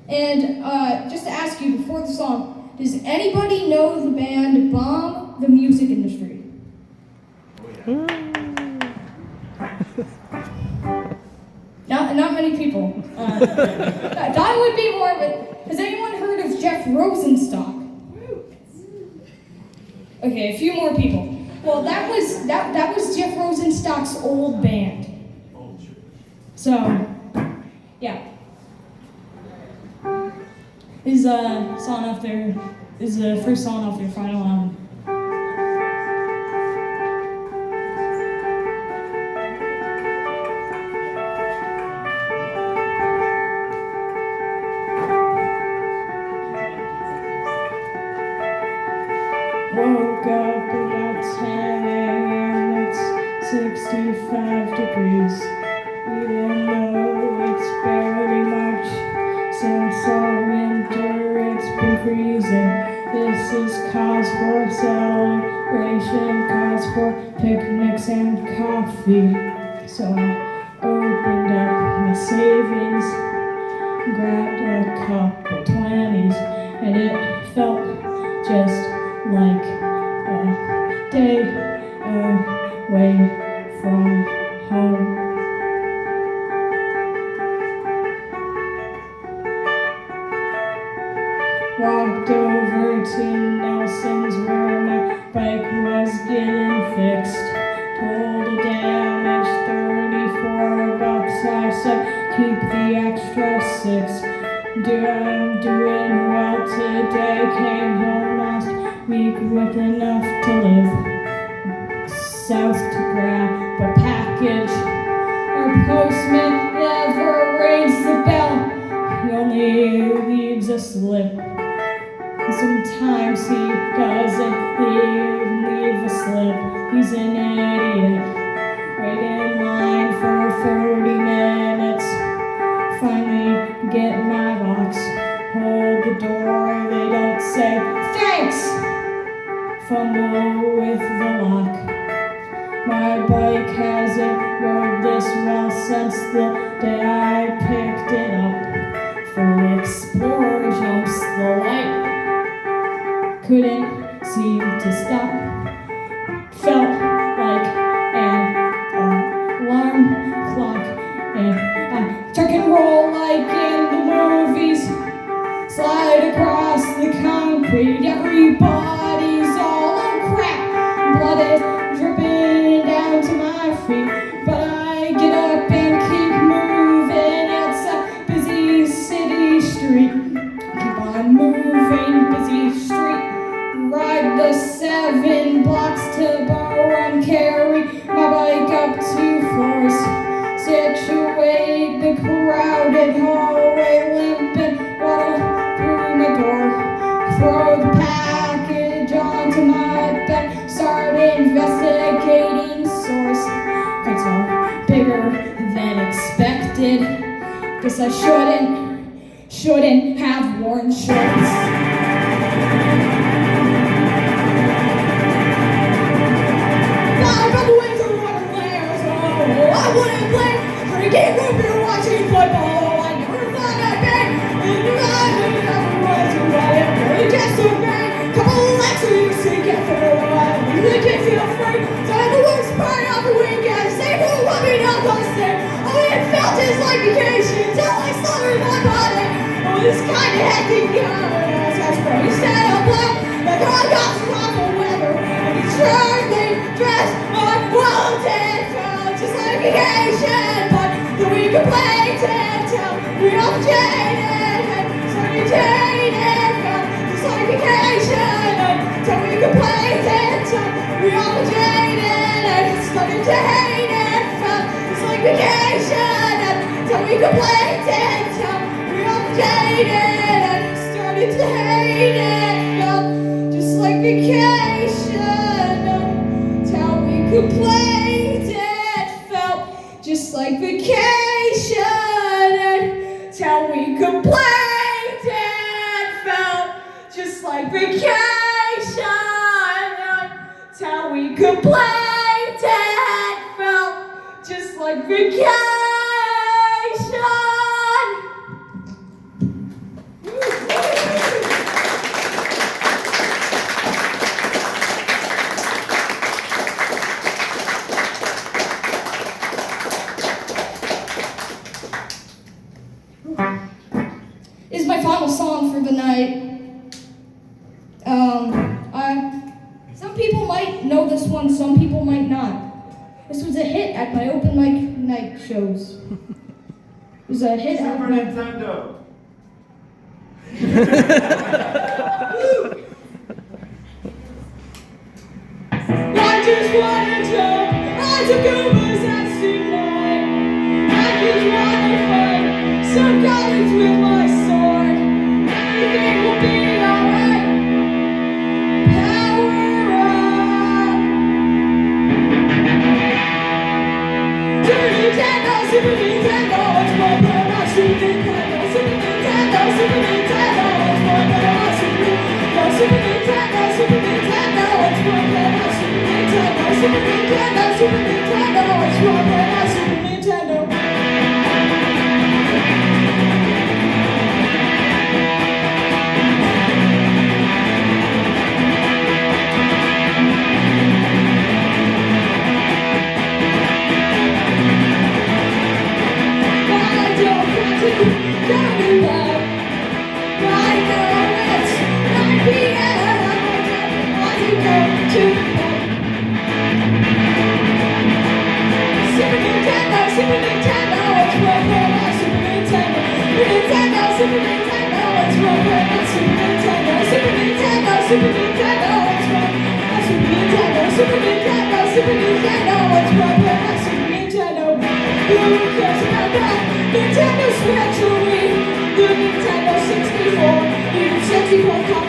And just to ask you before the song, does anybody know the band Bomb the Music Industry? Not many people. I thought it would be more, but has anyone heard of Jeff Rosenstock? Okay, a few more people. Well, that was Jeff Rosenstock's old band. So, yeah. His song off their first song off their final album. Woke up about 10 a.m. It's 65 degrees. Even though it's barely March, since all winter it's been freezing. This is cause for celebration, cause for picnics and coffee. So I opened up my savings, grabbed a couple 20s, and it felt just like a day away from home. Walked over to Nelson's where my bike was getting fixed. Told a damaged $34. I said, keep the extra $6. I'm doing well today. Came home last week with enough to live. South to grab a package. Our postman never rings the bell. He only leaves a slip. Sometimes he doesn't even leave a slip. He's an idiot. Wait in line for 30 minutes. Finally get my box. Hold the door, they don't say thanks. Fumble with the lock. My bike hasn't rode this well since the day I picked it up. Full Explorer jumps the light. Couldn't seem to stop. Felt like an alarm clock. And I tuck and roll like in the movies. Slide across the concrete. Everybody's all on crack. Blood is dripping down to my feet. But I get up and keep moving. It's a busy city street. Keep on moving, busy street. Ride the 7 blocks to borrow and carry my bike up 2 floors. Situate the crowded hallway, limping, waddle through my door. Throw the package onto my bed, start investigating source. Cuts are bigger than expected. Guess I shouldn't have worn shorts. I wouldn't play drinking root beer, watching football. I never thought I'd be in the life and never was who I am. Really just so bad. Couple legs so you see get through a while. You legit feel free. So the worst part of the weekend, say who rubbing up on stage. Oh, it felt just like vacation till I slaughtered my body. Oh, this kind of hectic guy. That's where you stand up loud. Like I got some awful weather. And you surely dressed on wanted. Just like vacation, but the week of playtime till we all jaded and started jaded. Just like vacation, till we could play it till we all jaded and started to hate it. Just like vacation, till we could play it till we all jaded and started to hate it. Just like vacation, till we could play. Just like vacation, till we complained and felt. Just like vacation, till we complained and felt. Just like vacation. shows. It was a hit Super album. Nintendo. I just wanna jump. I took over that tonight. I just wanna fight some colleagues with my sword. Everything will be alright. Power up. Super Nintendo, Super Nintendo, it's more than my Super Nintendo. Super Nintendo, Super Nintendo, it's more than my Super Nintendo. Super Nintendo, Super Nintendo, it's more than my Super Nintendo. Super Nintendo, Super Nintendo, it's more than my Super Nintendo. Nintendo Switch, the Nintendo 64, the 64